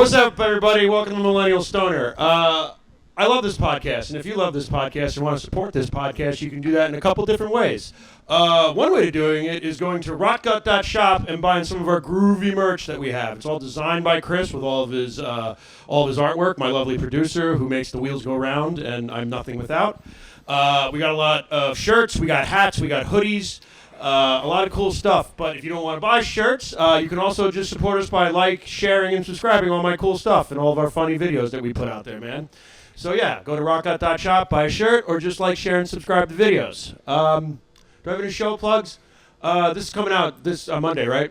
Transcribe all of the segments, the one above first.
What's up, everybody? Welcome to Millennial Stoner. I love this podcast, and if you love this podcast and want to support this podcast, you can do that in a couple different ways. One way of doing it is going to rotgut.shop and buying some of our groovy merch that we have. It's all designed by Chris with all of his artwork, my lovely producer who makes the wheels go round, and I'm nothing without. We got a lot of shirts, we got hats, we got hoodies. A lot of cool stuff, but if you don't want to buy shirts, you can also just support us by sharing, and subscribing all my cool stuff and all of our funny videos that we put out there, man. So yeah, go to rockout.shop, buy a shirt, or just share, and subscribe to videos. Do I have any show plugs? This is coming out this Monday, right?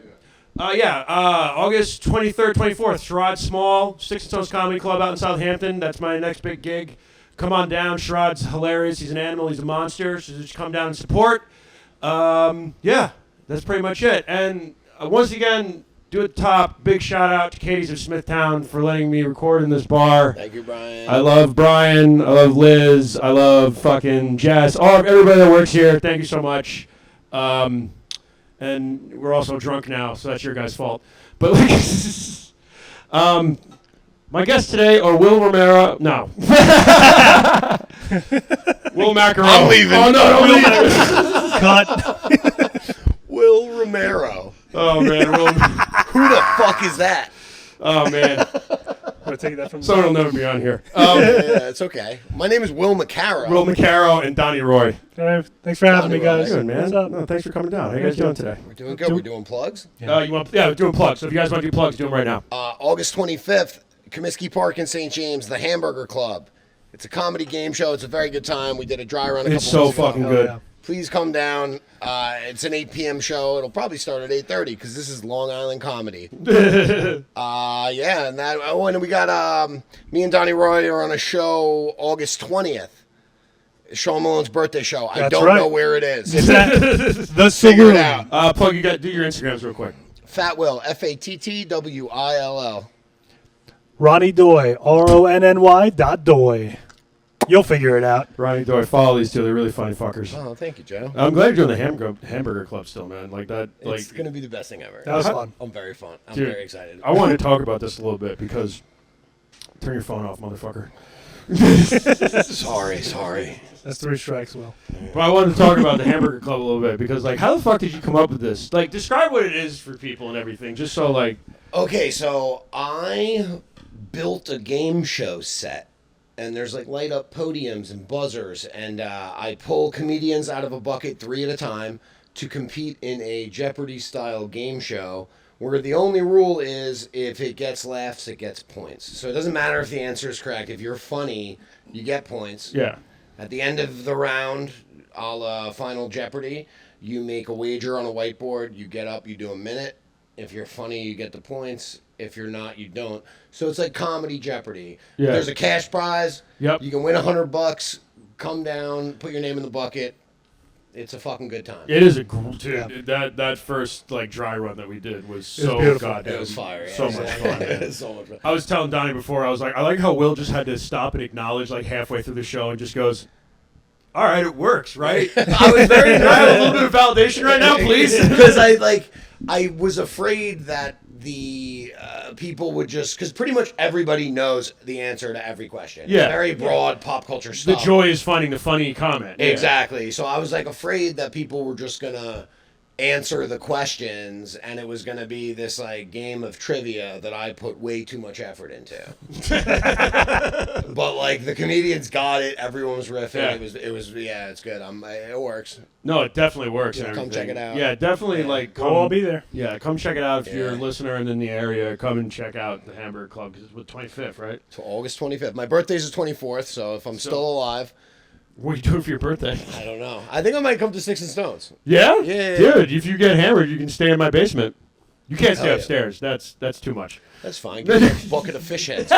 August 23rd, 24th, Sherrod Small, Sticks and Stones Comedy Club out in Southampton. That's my next big gig. Come on down. Sherrod's hilarious. He's an animal. He's a monster. So just come down and support. That's pretty much it. And once again, do at the top, big shout out to Katie's of Smithtown for letting me record in this bar. Thank you, Brian. I love Brian. I love Liz. I love fucking Jess. Everybody that works here. Thank you so much. And we're also drunk now, so that's your guys' fault. But my guests today are Will Romero. No. Will Macaro. I'm leaving. Oh, no, don't leave. Cut. Will Romero. Oh, man. Who the fuck is that? Oh, man. I'm take that from Someone will never be on here. It's okay. My name is Will Macaro. Will Macaro and Donny Roy. Thanks for having me, guys. Good, man. What's up? No, thanks for coming down. How you guys doing today? We're doing good. We're doing plugs. We're doing plugs. So if you guys want to do plugs, do them right now. August 25th, Comiskey Park in St. James, the Hamburger Club. It's a comedy game show. It's a very good time. We did a dry run a couple It's so weeks ago. fucking good. Yeah. Please come down. It's an 8 p.m. show. It'll probably start at 8:30 because this is Long Island comedy. And we got me and Donny Roy are on a show August 20th. Sean Malone's birthday show. I That's don't right. know where it is. Is that the Figure it saloon? out. Plug, you got do your Instagrams real quick. Fat Will, FATTWILL. Ronnie Doy, RONNY.Doy. You'll figure it out. Ronnie Doy, follow these two. They're really funny fuckers. Oh, thank you, Joe. I'm glad you're doing the Hamburger Club still, man. Like that. It's gonna be the best thing ever. That was fun. I'm very fun. I'm Dude, very excited. I want to talk about this a little bit because turn your phone off, motherfucker. Sorry. That's 3 strikes, Will. But I wanted to talk about the Hamburger Club a little bit because, how the fuck did you come up with this? Describe what it is for people and everything, just so, Okay, so I built a game show set. And there's light up podiums and buzzers, and I pull comedians out of a bucket 3 at a time to compete in a Jeopardy style game show where the only rule is if it gets laughs, it gets points. So it doesn't matter if the answer is correct. If you're funny, you get points. yeah. At the end of the round, a la Final Jeopardy, you make a wager on a whiteboard. You get up, you do a minute. If you're funny, you get the points. If you're not, you don't. So it's like Comedy Jeopardy. Yeah. There's a cash prize. Yep. You can win $100. Come down, put your name in the bucket. It's a fucking good time. It is a cool dude. That first dry run that we did was so beautiful. goddamn. It was fire. Yeah. So much fun. It Man. was so much fun. I was telling Donnie before, I was like, I like how Will just had to stop and acknowledge halfway through the show and just goes, all right, it works, right? I was very Can I have a little bit of validation right now, please? Because I was afraid that the people would just, because pretty much everybody knows the answer to every question. Yeah. It's very broad pop culture The stuff. joy is finding the funny comment. Yeah. Exactly. So I was afraid that people were just gonna answer the questions and it was gonna be this game of trivia that I put way too much effort into. But the comedians got it, everyone was riffing. Yeah. It was it's good. It works. No, it definitely works. Yeah, and come check everything. it out. Yeah, definitely. We'll all be there. Yeah, come check it out if you're a Yeah. listener and in the area. Come and check out the Hamburger Club because it's the 25th, right? So August 25th. My birthday's the 24th, so if I'm still alive, What are you doing for your birthday? I don't know. I think I might come to Sticks and Stones. Yeah? Yeah. Dude, if you get hammered, you can stay in my basement. You can't stay Hell yeah. upstairs. That's too much. That's fine. Give me a bucket of fish heads.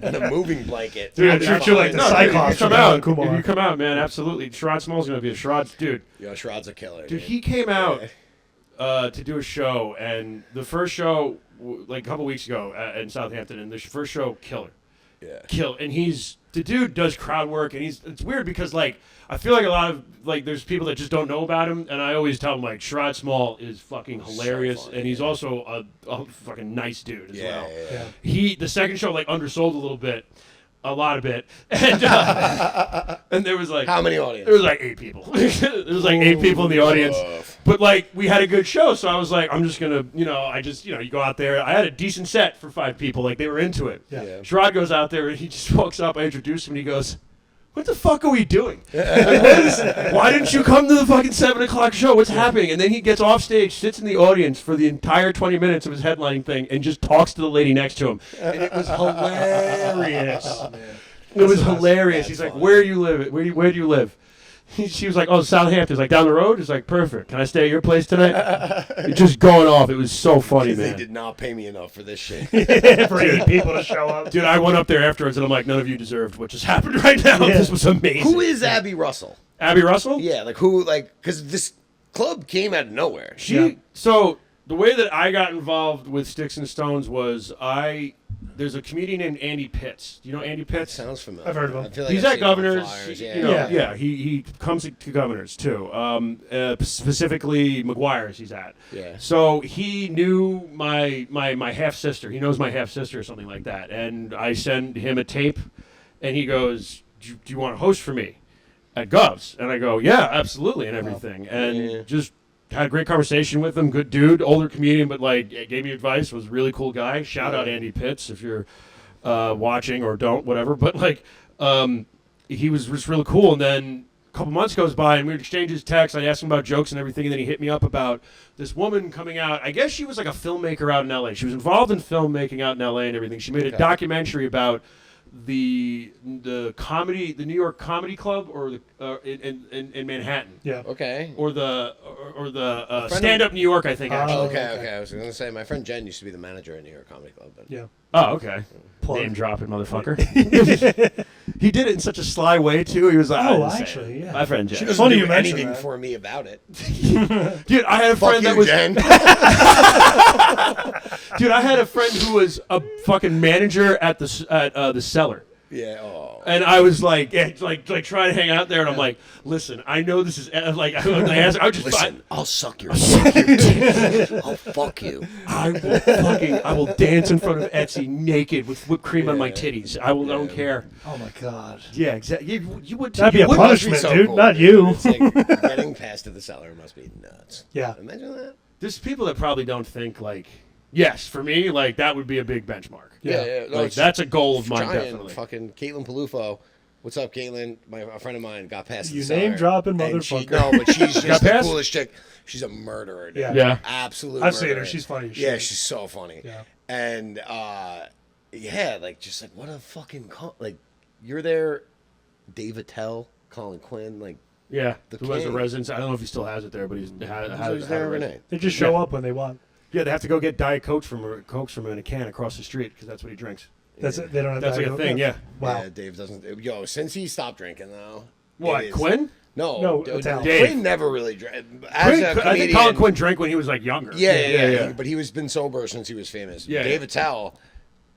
And a moving blanket. Dude, I'll be treat you like fine. the No, Cyclops if you come from out, Alan Kumar. if you come out, man, absolutely. Sherrod Small's going to be a Sherrod's dude. Yo, Sherrod's a killer. Dude, he came out to do a show, and the first show, a couple weeks ago in Southampton, and the first show, killer. kill. And the dude does crowd work, and it's weird because like I feel like a lot of like there's people that just don't know about him, and I always tell them like Sherrod Small is fucking hilarious, funny, and he's also a fucking nice dude as well. Yeah. The second show like undersold a lot of it, and and there was like How many audience? There was like 8 people. There was like 8 people in the audience. But like we had a good show, so I was like, I'm just gonna, you go out there. I had a decent set for 5 people, like they were into it. Yeah. Sherrod goes out there and he just walks up. I introduce him and he goes, "What the fuck are we doing? Why didn't you come to the fucking 7 o'clock show? What's happening?" And then he gets off stage, sits in the audience for the entire 20 minutes of his headlining thing, and just talks to the lady next to him. And it was hilarious. Oh, man. It was hilarious. That's He's like, funny. "Where do you live? Where do you live?" She was like, "Oh, Southampton." He's like, "Down the road?" He's like, "Perfect. Can I stay at your place tonight?" It's just going off. It was so funny, They man. did not pay me enough for this shit. For 8 people to show up. Dude, I went up there afterwards and I'm like, none of you deserved what just happened right now. Yeah. This was amazing. Who is Abby Russell? Abby Russell? Yeah, because this club came out of nowhere. So the way that I got involved with Sticks and Stones was there's a comedian named Andy Pitts. Do you know Andy Pitts? Sounds familiar. I've heard of him. I feel like He's I've at seen him on Governors. flyers, Yeah. He comes to Governors too. Specifically McGuire's he's at. Yeah. So he knew my half sister. He knows my half sister or something like that. And I send him a tape, and he goes, "Do you want to host for me at Govs?" And I go, "Yeah, absolutely," and everything. And just had a great conversation with him. Good dude, older comedian, but like gave me advice. Was a really cool guy. Shout out Andy Pitts if you're watching or don't, whatever. But like, he was just really cool. And then a couple months goes by, and we would exchange his texts. I asked him about jokes and everything, and then he hit me up about this woman coming out. I guess she was like a filmmaker out in L.A. She was involved in filmmaking out in L.A. and everything. She made a documentary about the comedy, the New York Comedy Club, or the in Manhattan. Yeah. Okay. Or the Stand Up New York, I think. Actually. Oh, okay. I was going to say, my friend Jen used to be the manager at New York Comedy Club. But Yeah. Oh, okay. Plug. Name dropping, motherfucker. He did it in such a sly way too. He was like, Oh, "I didn't say actually, it." yeah. My friend she Jen. doesn't Funny do you mention anything that. for me about it. Dude, I had a Fuck friend that you, was. Jen. Dude, I had a friend who was a fucking manager at the Cellar. Yeah. Oh. And I was like trying to hang out there, and I'm like, "Listen, I know this is like I would just Listen, I'll suck your dick. I'll fuck you. I will dance in front of Etsy naked with whipped cream on my titties. I don't care." Oh my God. Yeah, exactly. You would. That'd be you a would- punishment, so dude. cool, Not dude. you. It's like, getting past to the cellar must be nuts. Yeah. Imagine that. There's people that probably don't think like, yes, for me, like that would be a big benchmark. Yeah. No, Like it's that's a goal of mine, giant. definitely. Fucking Caitlin Palufo. What's up, Caitlin? A friend of mine got past You the cellar. name-dropping And she- motherfucker. No, but she's just Got the past? coolest chick. She's a murderer, dude. Yeah. Yeah. Absolute I've seen her. murderer. She's funny as Yeah, shit. she's so funny. Yeah. And, like, just like, what a fucking, like, you're there, Dave Attell, Colin Quinn, like, Yeah, The who has a king. residence? I don't know if he still has it there, but he's had he's there every a night. They just show up when they want. Yeah, they have to go get Diet Coke from him in a can across the street because that's what he drinks. That's it. They don't have That's to like a thing, yeah. Wow. Yeah, Dave doesn't. Yo, since he stopped drinking, though. What, it is- Quinn? No, Attell. Dave. Quinn never really drank. As Quinn, a I think comedian, Colin Quinn drank when he was like younger. Yeah. But he was been sober since he was famous. Yeah, Dave yeah. Attell,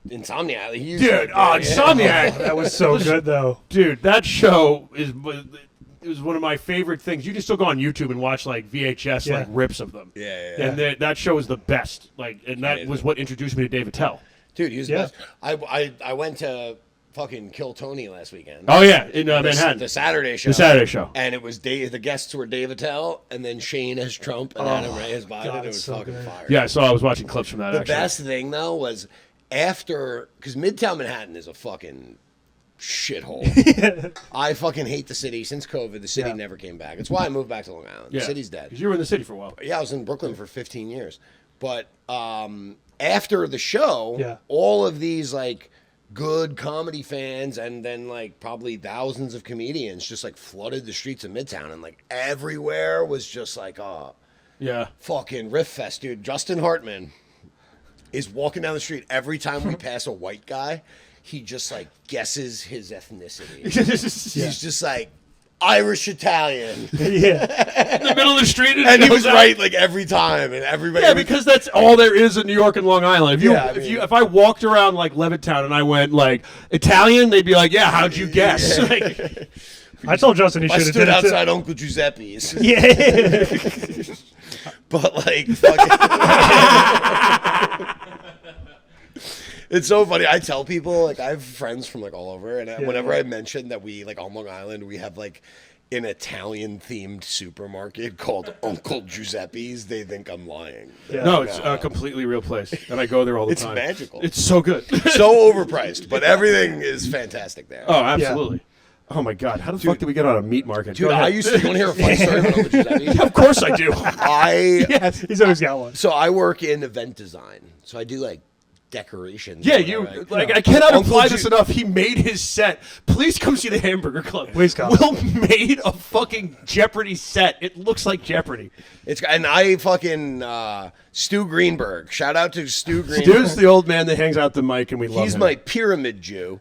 Insomniac. He used Dude, to, Insomniac. That was so good, though. Dude, that show it was one of my favorite things. You can still go on YouTube and watch like VHS Yeah. like rips of them. Yeah. And that show is the best. Like, and that Amazing. was what introduced me to Dave Attell. Dude, he was Yeah. the best. I went to fucking Kill Tony last weekend. Oh yeah, in Manhattan. The Saturday show. The Saturday show. And it was Dave. The guests were Dave Attell, and then Shane as Trump, and Adam Ray as Biden. God, It it's was so fucking good. fire. Yeah, I was watching clips from that. The actually. best thing though was after, because Midtown Manhattan is a fucking shithole. I fucking hate the city. Since COVID, the city Yeah. never came back. It's why I moved back to Long Island. Yeah. The city's dead. Because you were in the city for a while. Yeah, I was in Brooklyn for 15 years. But after the show, Yeah. all of these like good comedy fans and then like probably thousands of comedians just like flooded the streets of Midtown, and like everywhere was just like Yeah. fucking riff fest, dude. Justin Hartman is walking down the street every time we pass a white guy. He just like guesses his ethnicity. He's just like, Irish Italian. Yeah. In the middle of the street, And he was goes out. right like every time, and everybody. Yeah, because that's all there is in New York and Long Island. Yeah, If I walked around like Levittown and I went like Italian, they'd be like, "Yeah, how'd you guess?" Like, I told Justin he I should have stood did it. outside Uncle Giuseppe's. Yeah. But like, fucking it's so funny. I tell people, like, I have friends from like all over, and whenever I mention that we like on Long Island, we have like an Italian themed supermarket called Uncle Giuseppe's, they think I'm lying. Yeah. no, it's a completely real place, and I go there all the It's time. magical. It's so good. So overpriced, but everything is fantastic there. Oh, absolutely. Oh my God, how the fuck did we get on a meat market? Dude, Go ahead. I used to. You want to hear a funny story about Uncle Giuseppe's? Of course I do. Yes, he's always got one. So I work in event design. So I do like decorations. Yeah, or you whatever. like. I cannot Uncle imply Ju- this enough. He made his set. Please come see the Hamburger Club. Please come. Will made a fucking Jeopardy set. It looks like Jeopardy. And I fucking Stu Greenberg. Shout out to Stu Greenberg. Stu's the old man that hangs out the mic, and we love He's him. my pyramid Jew.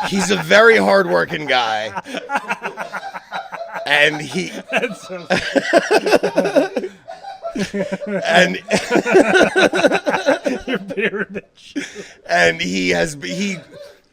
He's a very hardworking guy. And he and Your pyramid. and he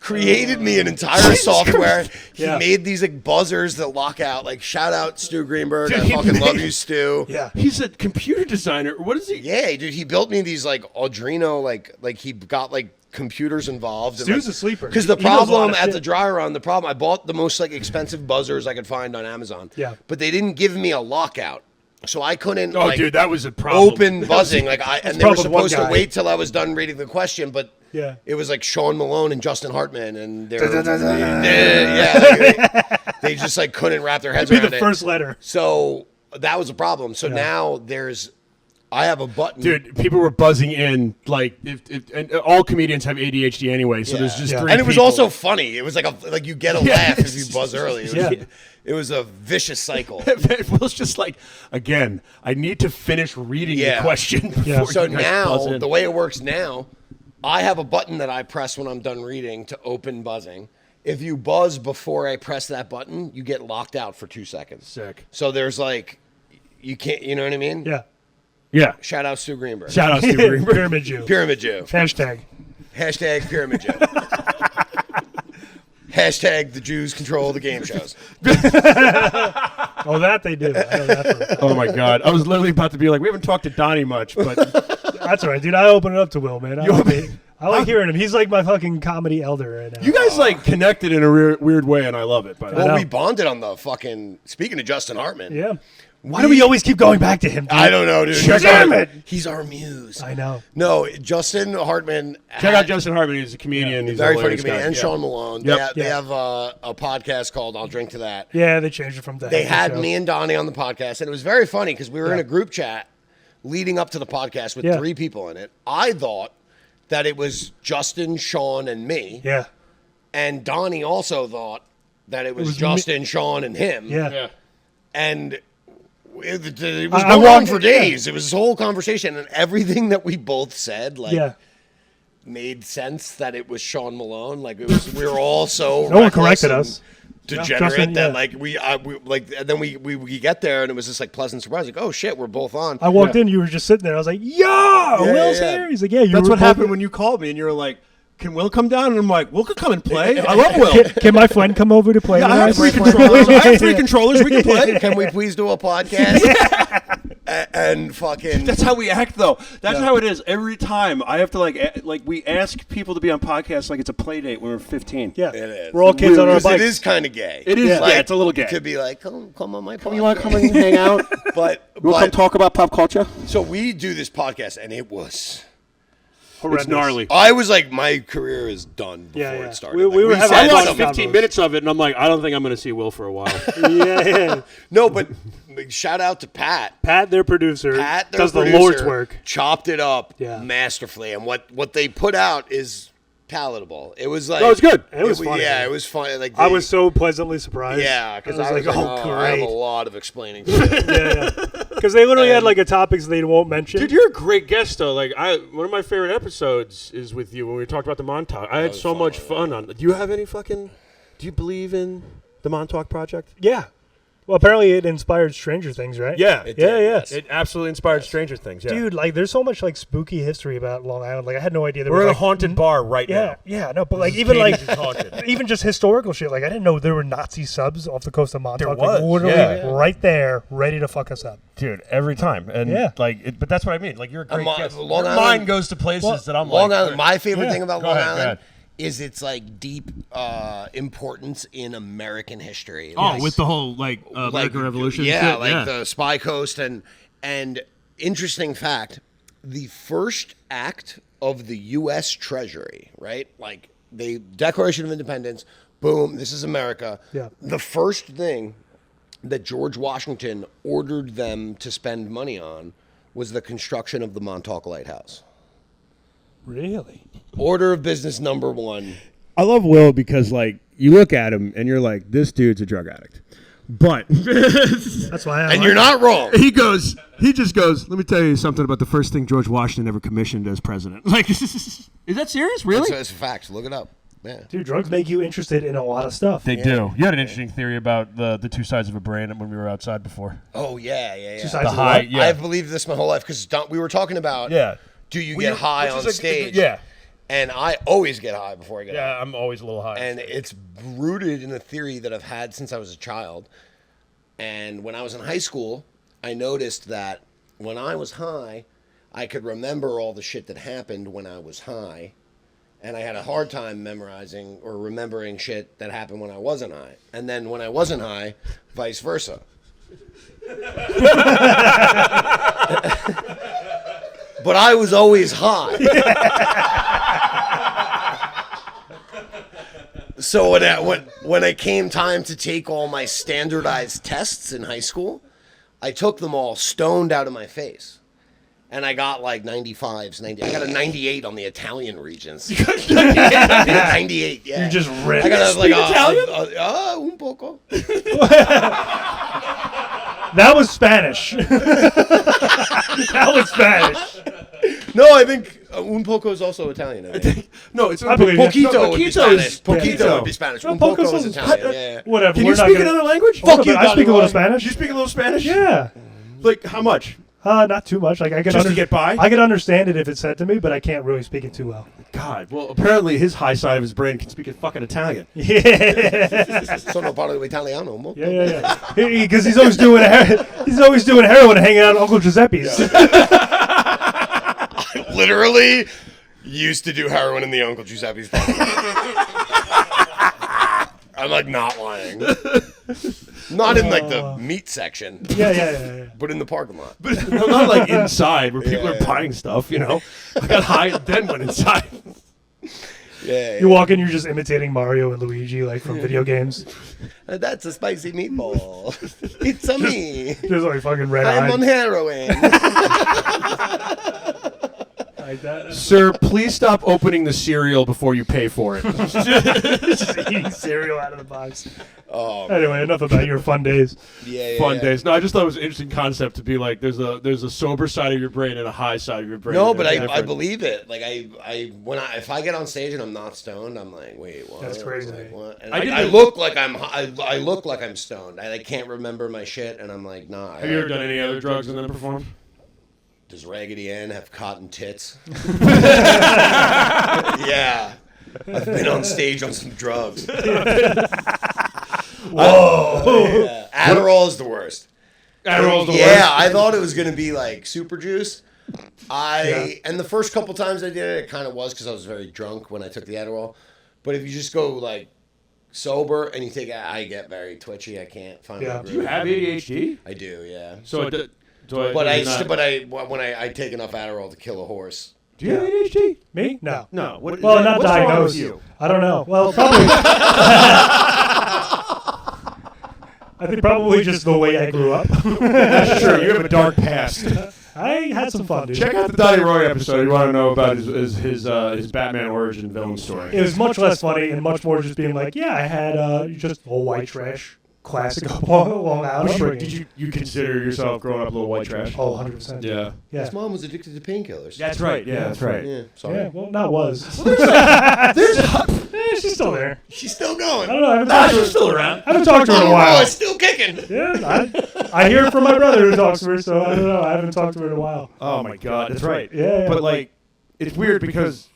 created me an entire software. He Yeah. made these like buzzers that lock out. Like shout out Stu Greenberg. Dude, I he fucking love made- you, Stu. Yeah. He's a computer designer. What is he? Yeah, dude, he built me these like Arduino, like he got like computers involved. Stu's a sleeper. Because the He knows a lot problem of at shit. the dry run, the problem, I bought the most like expensive buzzers I could find on Amazon. Yeah. But they didn't give me a lockout, so I couldn't. Oh, like, dude, that was a problem. open buzzing. Like and they were problem with one supposed to guy. wait till I was done reading the question, but. Yeah. It was like Sean Malone and Justin Hartman, and they they just like couldn't wrap their heads Be around the it. first letter. So that was a problem. So now I have a button. Dude, people were buzzing in like and all comedians have ADHD anyway, so there's just Yeah. three and it was people. also funny. It was like you get a laugh if you buzz early. It was a vicious cycle. Will's just like, again, I need to finish reading the Yeah. question before Yeah. So you guys buzz now in. the way it works now, I have a button that I press when I'm done reading to open buzzing. If you buzz before I press that button, you get locked out for 2 seconds. Sick. So there's like, you can't, you know what I mean? Yeah. Yeah. Shout out Stu Greenberg. Shout out to Greenberg. Pyramid Jew. Pyramid Jew. Hashtag. Hashtag Pyramid Jew. Hashtag the Jews control the game shows. Oh, that they do. I know that for a fact. Oh my God. I was literally about to be like, we haven't talked to Donnie much, but That's all right, dude. I open it up to Will, man. I like hearing him. He's like my fucking comedy elder right now. you guys like connected in a weird way, and I love it. By the way. Well, know. we bonded on the fucking, speaking of Justin Hartman. Yeah. Why do we always keep going back to him, dude? I don't know, dude. Damn it. He's our muse. I know. No, Justin Hartman. Check out Justin Hartman. He's a comedian. He's a Very funny hilarious comedian. guy. And Yeah. Sean Malone. Yep. They have a podcast called I'll Drink to That. Yeah, they changed it from that. They had me and Donnie on the podcast, and it was very funny because we were in a group chat leading up to the podcast with 3 people in it. I thought that it was Justin, Sean, and me. Yeah. And Donnie also thought that it was, was Justin, Sean, and him. Yeah. Yeah. And it was I going on walked- for days. It was this whole conversation, and everything that we both said, like, Yeah. made sense that it was Sean Malone. Like, it was, we were all so No one reckless corrected and us. degenerate Justin, that yeah. like we like, and then we get there, and it was this like pleasant surprise. Like, oh shit, we're both on. I walked in, you were just sitting there. I was like, yo, Will's yeah. here. He's like, yeah, you That's were what both- happened when you called me, and you were like, "Can Will come down?" And I'm like, "Will could come and play. I love Will. Can my friend come over to play Yeah, with I have us? 3 controllers. I have 3 controllers. We can play." Can we please do a podcast? And fucking. That's how we act, though. That's how it is every time. I have to like we ask people to be on podcasts like it's a play date when we're 15. Yeah. It is. We're all kids on our Because bikes. it is kind of gay. It is. Yeah. Yeah, it's a little gay. To be like, come on my podcast. You want to come and hang out? But We'll come talk about pop culture. so we do this podcast, and it was. It's gnarly. I was like, my career is done before Yeah. it started. We Like, were having I said fun watched something- 15 minutes of it, and I'm like, I don't think I'm going to see Will for a while. Yeah. No, but shout out to Pat. Pat, their producer, Pat, their does producer, the Lord's work. Chopped it up Yeah. masterfully, and what they put out is palatable. It was like, No, it's good. It was funny. Yeah, it was funny. Like I was so pleasantly surprised. yeah, because I was like, oh, I have a great. lot of explaining. To do. Yeah. Because they literally had like a topics they won't mention. Dude, you're a great guest, though. Like, one of my favorite episodes is with you when we talked about the montage. I had was so fun, much yeah. fun on. Do you have any fucking? Do you believe in the Montauk Project? Yeah. Well, apparently it inspired Stranger Things, right? Yeah. Yeah. It absolutely inspired Stranger Things, yeah. Dude, like, there's so much, like, spooky history about Long Island. Like, I had no idea there We're was, in a like, haunted bar right now. Yeah, no, but, like, even, like, Cambridge is haunted. even just historical shit. Like, I didn't know there were Nazi subs off the coast of Montauk. There was, like, literally yeah. right there, ready to fuck us up. Dude, every time. And, but that's what I mean. Like, you're a great guest. Long Your Island- mind goes to places that I'm Long like... Island. My favorite thing about Go Long ahead, go Island ahead. is its like deep importance in American history. Oh, with the whole, American Revolution Yeah, shit? the Spy Coast. And interesting fact, the first act of the U.S. Treasury, right? Like, the Declaration of Independence, boom, this is America. Yeah. The first thing that George Washington ordered them to spend money on was the construction of the Montauk Lighthouse. Really? Order of business number one. I love Will because, like, you look at him and you're like, this dude's a drug addict. But That's why And you're not wrong. he just goes, let me tell you something about the first thing George Washington ever commissioned as president. Like, is that serious? Really? It's a fact. Look it up. Yeah. Dude, drugs make you interested in a lot of stuff. They do. You had an interesting theory about the two sides of a brain when we were outside before. Oh, yeah. Two sides The of high, what? yeah. I've believed this my whole life because we were talking about do you get high on stage? Yeah. And I always get high before I get high. Yeah, I'm always a little high. And it's rooted in a theory that I've had since I was a child. And when I was in high school, I noticed that when I was high, I could remember all the shit that happened when I was high. And I had a hard time memorizing or remembering shit that happened when I wasn't high. And then when I wasn't high, vice versa. But I was always high. So when it came time to take all my standardized tests in high school, I took them all stoned out of my face. And I got like 95s, 90. I got a 98 on the Italian regions. You got 98, yeah. You just ripped. I got like Italian? Un poco. That was Spanish. That was Spanish. No, I think un poco is also Italian. I think. No, it's I believe you. Poquito would be Spanish. Poquito. Poquito would be Spanish. Un Poco's poco is Italian. Yeah. Whatever. Can we're you not speak gonna- another language? Fuck you, I speak a little Donny Roy. Spanish. You speak a little Spanish? Yeah. Like, how much? Not too much. Like I can Just to get by? I can understand it if it's said to me, but I can't really speak it too well. God, well, apparently his high side of his brain can speak in fucking Italian. Yeah. Sono parlo italiano. Mo. Yeah. Because he's always doing heroin and hanging out at Uncle Giuseppe's. Literally used to do heroin in the Uncle Giuseppe's parking lot. I'm like not lying. Not in like the meat section, Yeah. but in the parking lot. But no, not like inside where people are Yeah. buying stuff, you know? I got high and then went inside. Yeah. You walk in, you're just imitating Mario and Luigi, like from video games. That's a spicy meatball. It's a me. Just like fucking red I'm on eyed. heroin. Like that. Sir, please stop opening the cereal before you pay for it. Just eating cereal out of the box. Oh, Anyway, enough about your fun days. yeah. Fun days. No, I just thought it was an interesting concept to be like there's a sober side of your brain and a high side of your brain. No, and but they're I different. believe it. Like if I get on stage and I'm not stoned, I'm like, wait, what? That's crazy. Like, what? And I I look like I look like I'm stoned. I can't remember my shit, and I'm like, nah. Have you ever done any other drugs and then performed? Does Raggedy Ann have cotton tits? Yeah. I've been on stage on some drugs. Whoa. Yeah. Adderall is the worst. Adderall's the worst. Yeah, I thought it was going to be like super juice. And the first couple times I did it kind of was because I was very drunk when I took the Adderall. But if you just go like sober and you take it, I get very twitchy. I can't find my Yeah. groove. Do you have ADHD? I do, yeah. So But I take enough Adderall to kill a horse. Do you have ADHD? Me? No. No. What, Well, not what's wrong with diagnosed. you? I don't know. Well, probably. I think probably just the way I grew up. Sure, you have a dark past. I had some fun, dude. Check out the Donny Roy episode. You want to know about his Batman origin villain story. It was much less funny and much more just being like, yeah, I had just all white trash. classic Long Island. Did you consider yourself growing up a little white trash? Oh, 100%. Yeah. His mom was addicted to painkillers. That's right. Yeah, that's right. Yeah, sorry. Yeah, well, not was. She's still there. She's still going. I don't know. I haven't talked to her. She's still around. I haven't talked to her in a while. It's still kicking. Yeah, I hear it from my brother who talks to her, so I don't know. I haven't talked to her in a while. Oh my God, that's right. Yeah. But like, it's weird because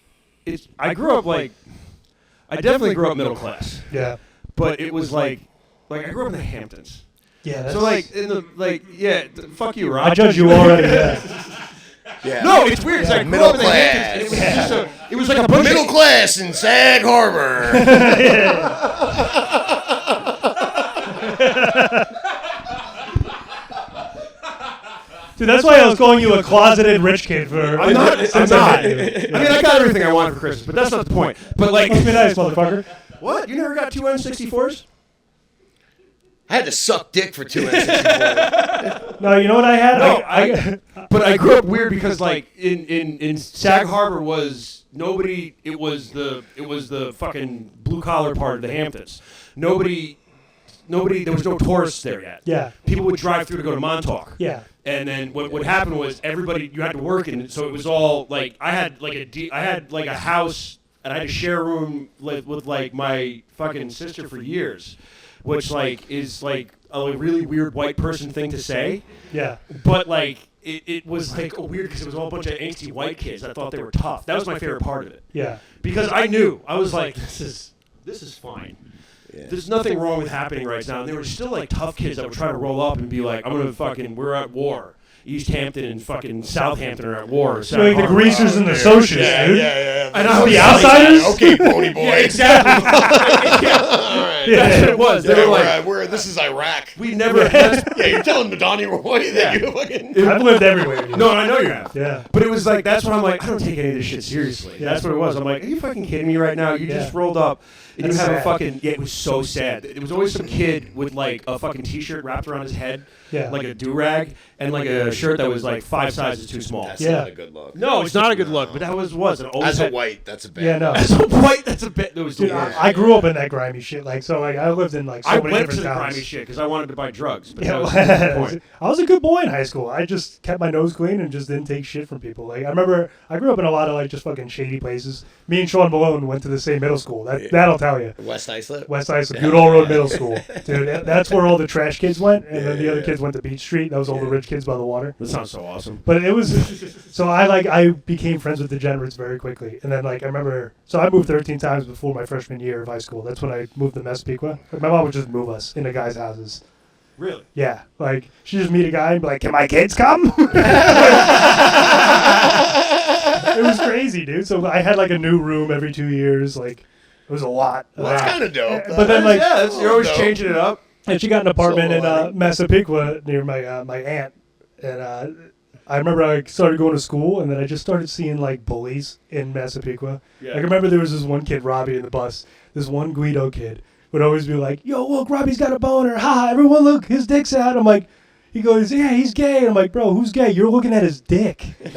I grew up like, I definitely grew up middle class. Yeah. But it was like I grew up in the Hamptons. Yeah. That's, So like in the fuck you, Ron. I judge you already. Yeah. Yeah. No, it's weird. It's like I grew up in the Middle Hamptons, and it was just it was like a bunch Middle of class in Sag Harbor. Dude, that's why I was calling you a closeted rich kid for. I'm not. I mean, I got everything I wanted for Christmas, but that's not the point. But like, Must be nice, motherfucker. what? You never got two N64s? I had to suck dick for two N64. No, you know what I had? No, but I grew up weird because like in Sag Harbor was nobody. It was the fucking blue collar part of the Hamptons. Nobody. There was no tourists there yet. Yeah. People would drive through to go to Montauk. Yeah. And then what happened was everybody, you had to work, and so it was all like I had like a house, and I had to share a room with like my fucking sister for years, which like is like a really weird white person thing to say. Yeah. But like it was like weird because it was all a bunch of angsty white kids. I thought they were tough. That was my favorite part of it. Yeah. Because I knew I was like this is fine. Yeah. There's nothing wrong with happening right now. And there were still like tough kids that would try to roll up and be like, we're at war. East Hampton and fucking Southampton are at war. So like the greasers and the socialists, dude. Yeah. And I was The like, outsiders? Okay, pony boy. Yeah, exactly. All right. That's what it was. They were like, this is Iraq. we never. Yeah, you're telling the Donny Roy that you fucking. I've lived everywhere, dude. No, I know you have. Yeah. But it was like, that's when I'm like, I don't take any of this shit seriously. Yeah. That's what it was. I'm like, are you fucking kidding me right now? You just rolled up and That's you have a sad. fucking, it was so sad. It was always some kid with like a fucking t-shirt wrapped around his head, Yeah. like a do-rag, and like a shirt that was like 5 sizes too small. That's Yeah. not a good look. No, it's not a good look, but that was. It always As a had- white, that's a bad. Yeah, no. As a white, that's a bit. That was the Dude, worst. I grew up in that grimy shit. Like, so like I lived in like so I many went to different the towns. grimy shit because I wanted to buy drugs. But Yeah, that was the point. I was a good boy in high school. I just kept my nose clean and just didn't take shit from people. Like I remember, I grew up in a lot of like just fucking shady places. Me and Sean Malone went to the same middle school. That'll tell you. West Islip. West Islip, Udall Road Middle School, dude. That's where all the trash kids went, and then the other kids went to Beach Street. That was all the rich kids by the water. That sounds so awesome. But it was so I became friends with degenerates very quickly, and then like I remember, so I moved 13 times before my freshman year of high school. That's when I moved to Massapequa. Like, my mom would just move us into guys' houses. Really? Yeah, like she just meet a guy and be like, "Can my kids come?" It was crazy, dude. So I had like a new room every 2 years. Like it was a lot. Well, that's kind of dope. But then like, You're always dope. changing it up. and she got an apartment in Silver lining. Massapequa near my aunt, and I remember I started going to school, and then I just started seeing like bullies in Massapequa. Yeah. Like I remember there was this one kid, Robbie, in the bus. This one Guido kid would always be like, "Yo, look, Robbie's got a boner. Ha! Everyone, look, his dick's out." I'm like. He goes, "Yeah, he's gay." I'm like, "Bro, who's gay? You're looking at his dick." And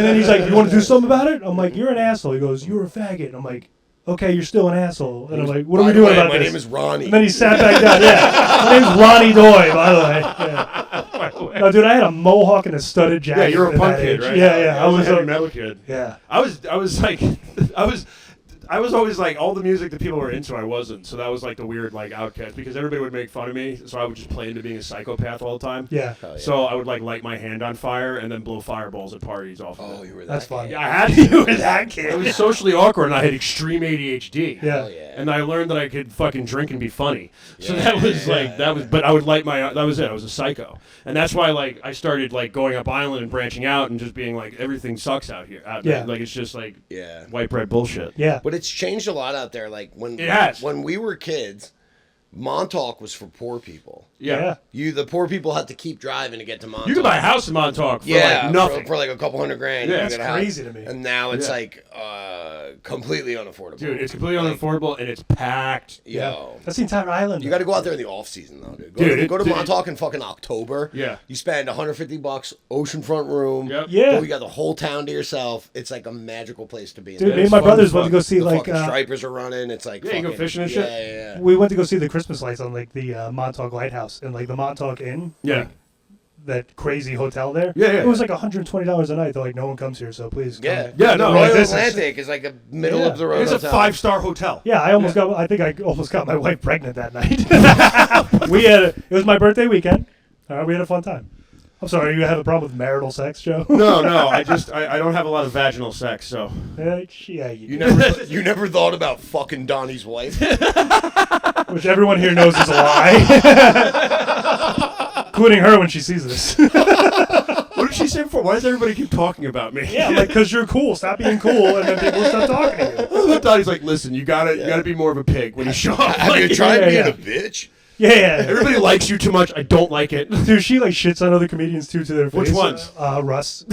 then he's like, "You want to do something about it?" I'm like, "You're an asshole." He goes, "You're a faggot." I'm like, "Okay, you're still an asshole." And I'm like, "What are we doing about my this?" name is Ronnie. And then he sat back down. Yeah, my name's Ronnie Doy, by the way. Yeah. No, dude, I had a mohawk and a studded jacket. Yeah, you're a at punk that kid, age. right? Yeah. I was a heavy metal kid. Yeah. I was like, I was always like all the music that people were into. I wasn't, so that was like the weird like outcast because everybody would make fun of me. So I would just play into being a psychopath all the time. Yeah. Hell yeah. So I would like light my hand on fire and then blow fireballs at parties off of Oh, it. you were that. That's fun. Yeah, I had to. You were that kid. It was socially awkward, and I had extreme ADHD. Yeah. Hell yeah. And I learned that I could fucking drink and be funny. So Yeah. that was like that was. But I would light my. That was it. I was a psycho, and that's why like I started like going up island and branching out and just being like everything sucks out here. Yeah. Like it's just like Yeah. white bread bullshit. Yeah. But it's changed a lot out there. Like when It has. when we were kids, Montauk was for poor people. Yeah. The poor people had to keep driving to get to Montauk. You could buy a house in Montauk for yeah, like nothing. for like a couple $100,000. Yeah, you that's get a house. crazy to me. And now it's Yeah. like completely unaffordable. Dude, it's completely Like, unaffordable and it's packed. Yo. That's the entire island. You got to go out there in the off season though, dude. Dude, Go to dude. Montauk in fucking October. Yeah. You spend $150, oceanfront room. Yep. Yeah. You got the whole town to yourself. It's like a magical place to be. Dude, Yeah, me it's and my fun brothers as went to fuck. go see the like fucking stripers are running. It's like Yeah, you go fucking- fishing and yeah, shit? Yeah, yeah. we went to go see the Christmas Christmas lights on like the Montauk Lighthouse and like the Montauk Inn. Yeah. Like, that crazy hotel there. Yeah, yeah. It was like $120 a night. They're like, no one comes here, so please. Come. Yeah, no, Royal this is- Atlantic is like a middle of the road. It's a hotel. 5-star hotel. Yeah, I almost got my wife pregnant that night. It was my birthday weekend. We had a fun time. I'm sorry, you have a problem with marital sex, Joe? No, I don't have a lot of vaginal sex, so. Yeah, You never thought about fucking Donnie's wife? which everyone here knows is a lie. Including her when she sees this. What did she say before? Why does everybody keep talking about me? Yeah, I'm like, because you're cool. Stop being cool, and then people will stop talking to you. Donnie's like, listen, you gotta be more of a pig when you show up. Have you Like, tried being yeah. a bitch? Yeah. everybody likes you too much. I don't like it. Dude, she like shits on other comedians too to their face. Which ones? Russ.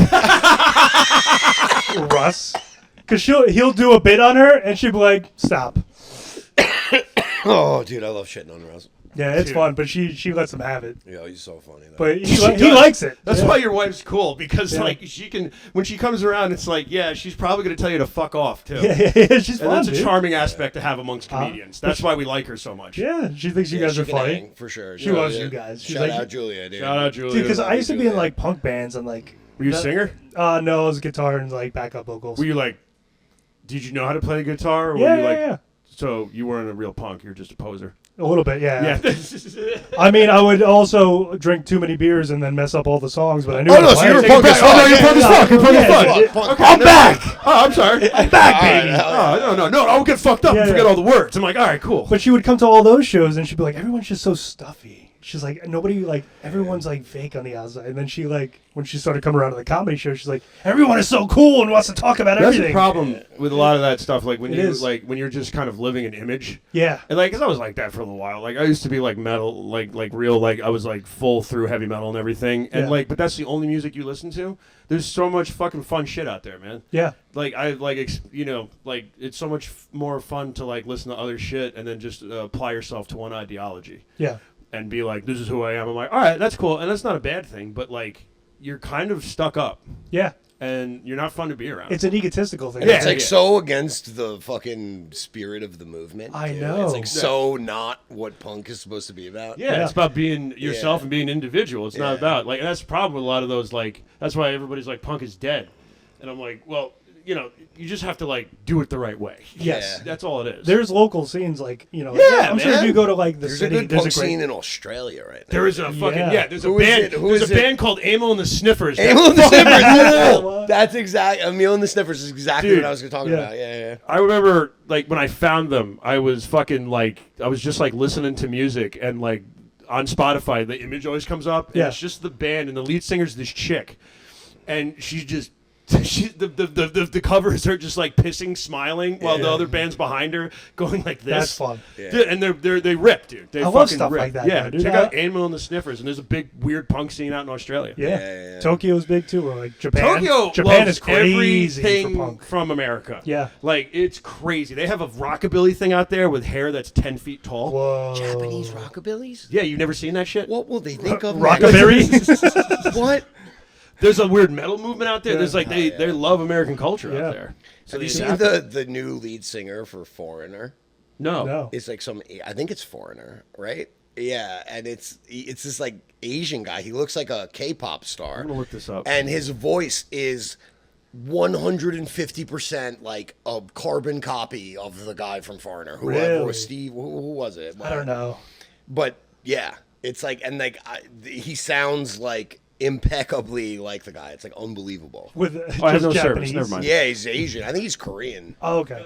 Russ. Because he'll do a bit on her, and she'll be like, stop. Oh, dude, I love shitting on Russ. Yeah, it's Dude. fun, but she lets him have it. Yeah, he's so funny. Though. But he does. likes it. That's Yeah. why your wife's cool, because Yeah. like she can, when she comes around, it's like, yeah, she's probably gonna tell you to fuck off too. Yeah, she's And fun, that's a dude. charming aspect to have amongst comedians. That's why we like her so much. Yeah, she thinks you Yeah, guys she are can funny. hang, for sure. She loves you guys. She's Shout like- out Julia, dude. Shout out Julia. Dude, because I used to be in Julia. like punk bands and like. Were you a singer? No, it was guitar and like backup vocals. Were you like, did you know how to play guitar? Or Yeah, were you yeah, like, yeah. So you weren't a real punk. You're just a poser. A little bit, yeah. Yeah. I mean, I would also drink too many beers and then mess up all the songs, but I knew. Oh, how to no, so play you were it. punk as fuck. Oh, no, you're punk as fuck. You're punk as Yeah, fuck. yeah. I'm back. Oh, I'm sorry. I'm back, All right, baby. hell yeah. No, I'll get fucked up Yeah, and forget yeah. all the words. I'm like, all right, cool. But she would come to all those shows and she'd be like, everyone's just so stuffy. She's like, everyone's like fake on the outside. And then she like, when she started coming around to the comedy show, she's like, everyone is so cool and wants to talk about That's everything. the problem with a lot of that stuff. Like when It you is. like when you're just kind of living an image. Yeah. And like, 'cause I was like that for a little while. Like I used to be like metal, like real, like I was like full through heavy metal and everything. And Yeah. like, but that's the only music you listen to. There's so much fucking fun shit out there, man. Yeah. Like I like like it's so much more fun to like listen to other shit and then just apply yourself to one ideology Yeah. and be like, this is who I am. I'm like, all right, that's cool, and that's not a bad thing. But like, you're kind of stuck up, Yeah. and you're not fun to be around. It's an egotistical thing. Yeah. It's like so against the fucking spirit of the movement. I too. know. It's like so not what punk is supposed to be about. Yeah, Yeah. it's about being yourself Yeah. and being an individual. It's not Yeah. about like, and that's the problem with a lot of those. Like, that's why everybody's like, punk is dead, and I'm like, well, you just have to like do it the right way. Yes. Yeah. That's all it is. There's local scenes like, Yeah, I'm sure man. if you go to like the There's city, a good there's punk a great scene in Australia right now. There is a fucking Yeah. there's a Who is band. it? Who There's is a it? band called Amyl and the Sniffers. that Emil and the fucking Sniffers. rule. That's exact. Emil and the Sniffers is exactly Dude. what I was talking Yeah. about. Yeah. I remember like when I found them, I was fucking like I was just like listening to music and like on Spotify the image always comes up and Yeah. it's just the band and the lead singer's this chick, and she's just. The covers are just like pissing, smiling, while the Yeah. other band's behind her going like this. That's fun. Yeah. Dude, and they rip, dude. They I love fucking stuff rip. like that, Yeah, though, dude. check out Animal and the Sniffers, and there's a big weird punk scene out in Australia. Yeah. Yeah. Tokyo's big too, or like Japan. Tokyo Japan loves is crazy everything for punk. from America. Yeah. Like, it's crazy. They have a rockabilly thing out there with hair that's 10 feet tall. Whoa. Japanese rockabillys? Yeah, you've never seen that shit? What will they think of Rockaberry? What? There's a weird metal movement out there. Yeah. There's like, they love American culture Yeah. out there. So Have you they seen adapt- the new lead singer for Foreigner? No. No. It's like I think it's Foreigner, right? Yeah, and it's this like Asian guy. He looks like a K-pop star. I'm going to look this up. And his voice is 150% like a carbon copy of the guy from Foreigner. Whoever Really? was Steve, who was it? I don't know. But yeah, it's like, and like he sounds like impeccably like the guy. It's like unbelievable. With I have just no service. Japanese. Never mind. Yeah, he's Asian. I think he's Korean. Oh, okay.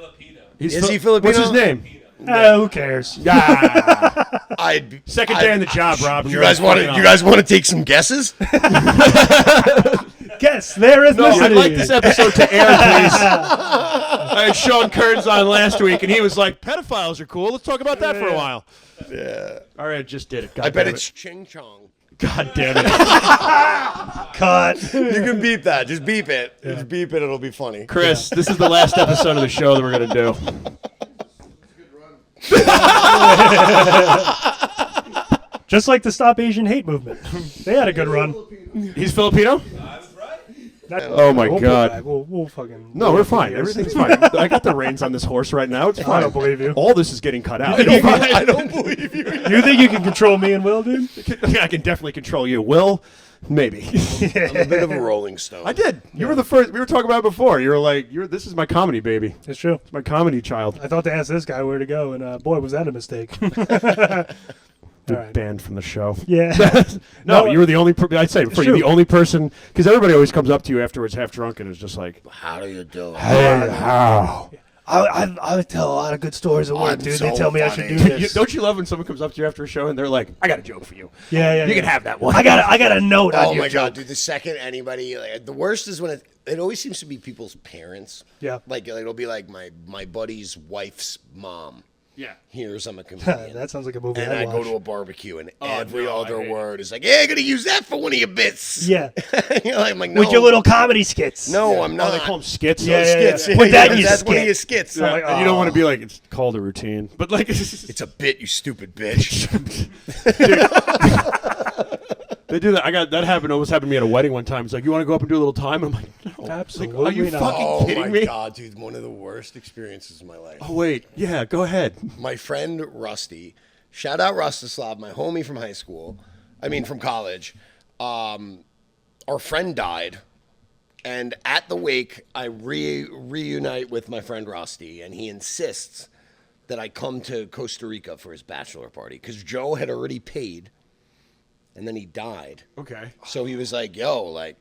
Is he Filipino? What's his name? Who cares? Yeah. I'd Second day on the job, Rob. You guys want to? You guys want to take some guesses? Guess their ethnicity. No, I'd like this episode to air, please. I had Sean Kearns on last week, and he was like, pedophiles are cool. Let's talk about that for a while. Yeah. All right, I just did it. God I bet damn it's it. Ching Chong. God damn it. Cut. You can beep that. Just beep it. Just beep it. It'll be funny. Chris, this is the last episode of the show that we're going to do. Just like the Stop Asian Hate movement. They had a good run. He's Filipino? Oh my We'll God! We'll fucking. No, we're fine. Everything's fine. I got the reins on this horse right now. It's fine. I don't believe you. All this is getting cut out. I don't believe you. You think you can control me and Will, dude? I can definitely control you. Will, maybe. I'm a bit of a Rolling Stone. I did. You were the first. We were talking about it before. You were like, this is my comedy baby. It's true. It's my comedy child. I thought to ask this guy where to go, and boy, was that a mistake. You're right. banned from the show. Yeah. No, you were the only. I'd say before true. you're the only person, because everybody always comes up to you afterwards, half drunk, and is just like, How do you do it? "Hey, how?" I tell a lot of good stories at work, I'm dude. so They tell me I should do funny. this. Don't you love when someone comes up to you after a show and they're like, "I got a joke for you. Yeah. You can have that one." I got a note on Oh your my joke. God, dude! The second anybody, the worst is when it always seems to be people's parents. Yeah. Like it'll be like my buddy's wife's mom. Yeah. Here's I'm a comedian. That sounds like a movie. And I'd I go watch. to a barbecue, and Oh, every no, I other hate word is like, "Yeah, I'm gonna use that for one of your bits." Yeah. I'm like, no, With your little comedy skits. no, I'm Oh, not. they call them skits. Yeah, skits. yeah. Put that in your That's one of skit. your skits. Yeah, like, and you don't want oh. to be like, it's called a routine, but like, It's a bit, you stupid bitch. they do that. That happened. Almost happened to me at a wedding one time. It's like, you want to go up and do a little time? And I'm like, no. Absolutely Like, are you not. fucking Oh kidding my me? God, dude! One of the worst experiences of my life. Oh wait, yeah, go ahead. My friend Rusty, shout out Rustislav, my homie from high school. I mean, from college. Our friend died, and at the wake, I reunite with my friend Rusty, and he insists that I come to Costa Rica for his bachelor party because Joe had already paid, and then he died. Okay. So he was like, "Yo, like,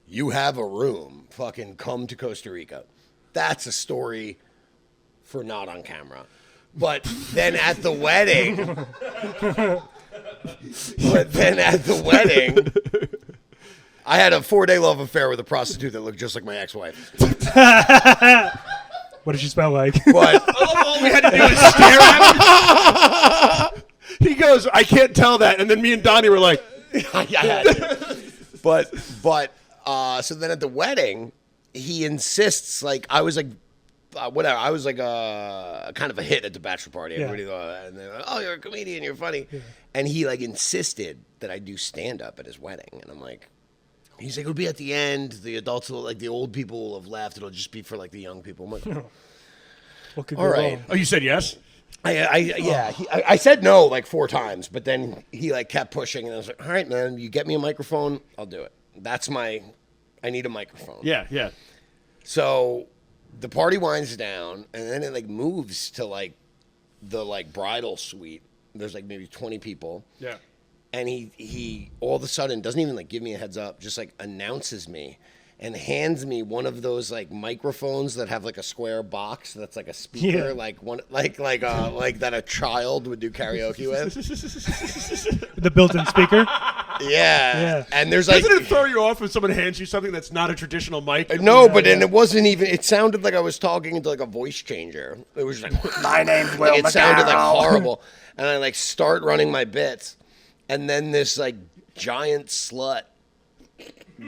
you have a room. Fucking come to Costa Rica." That's a story for not on camera. But then at the wedding, I had a 4-day love affair with a prostitute that looked just like my ex-wife. What did she smell like? But All we had to do was stare at him. He goes, I can't tell that. And then me and Donnie were like, I had to. But so then at the wedding, he insists, like, I was like, whatever. I was like kind of a hit at the bachelor party. Yeah. Everybody thought, and they're like, "Oh, you're a comedian. You're funny." Yeah. And he like insisted that I do stand up at his wedding, and I'm like, he's like, "It'll be at the end. The adults will, like, the old people will have left. It'll just be for like the young people." I'm like, What could all go right. wrong? oh, you said yes? I said no like 4 times, but then he like kept pushing, and I was like, "All right, man, you get me a microphone, I'll do it." I need a microphone. Yeah, yeah. So the party winds down, and then it like moves to like the like bridal suite. There's like maybe 20 people. Yeah. And he all of a sudden doesn't even like give me a heads up, just like announces me and hands me one of those like microphones that have like a square box that's like a speaker, Yeah. like one like that a child would do karaoke with. The built-in speaker. Yeah. And there's like Doesn't it throw you off when someone hands you something that's not a traditional mic? no, but then it wasn't even. It sounded like I was talking into like a voice changer. It was like, My name's Will like, it sounded like Macaro. horrible. And I like start running my bits, and then this like giant slut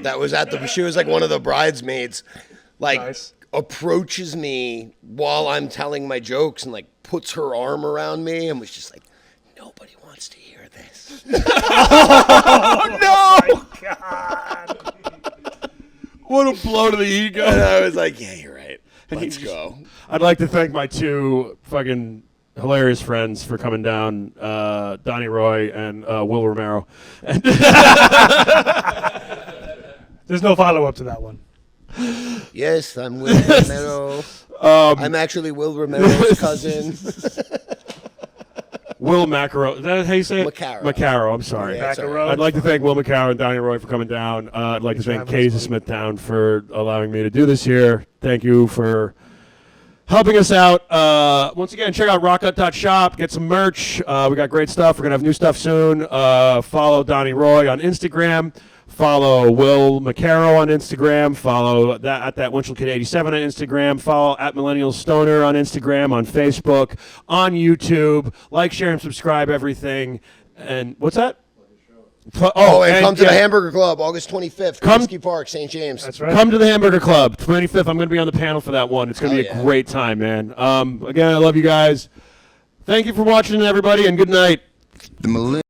that was she was like one of the bridesmaids, like Nice. approaches me while I'm telling my jokes and like puts her arm around me and was just like, "Nobody wants to hear this." Oh, no! God. What a blow to the ego. And I was like, "Yeah, you're right. Let's go." I'd like to thank my 2 fucking hilarious friends for coming down, Donny Roy and Will Romero. There's no follow-up to that one. Yes, I'm Will Romero. I'm actually Will Romero's cousin. Will Macaro. Is that how you say it? Macaro. Macaro, I'm sorry. Yeah, sorry. Macaro. I'd like to thank Will Macaro and Donny Roy for coming down. I'd like to thank having Katie us, Smith Town for allowing me to do this here. Thank you for helping us out. Once again, check out rockout.shop. Get some merch. We got great stuff. We're going to have new stuff soon. Follow Donny Roy on Instagram. Follow Will Macaro on Instagram. Follow that Winchell Kid 87 on Instagram. Follow at Millennial Stoner on Instagram, on Facebook, on YouTube. Like, share, and subscribe. Everything. And what's that? Oh, and come to the Hamburger Club, August 25th, Comiskey Park, St. James. That's right. Come to the Hamburger Club, 25th. I'm going to be on the panel for that one. It's going to be a great time, man. Again, I love you guys. Thank you for watching, everybody, and good night. The Millennial.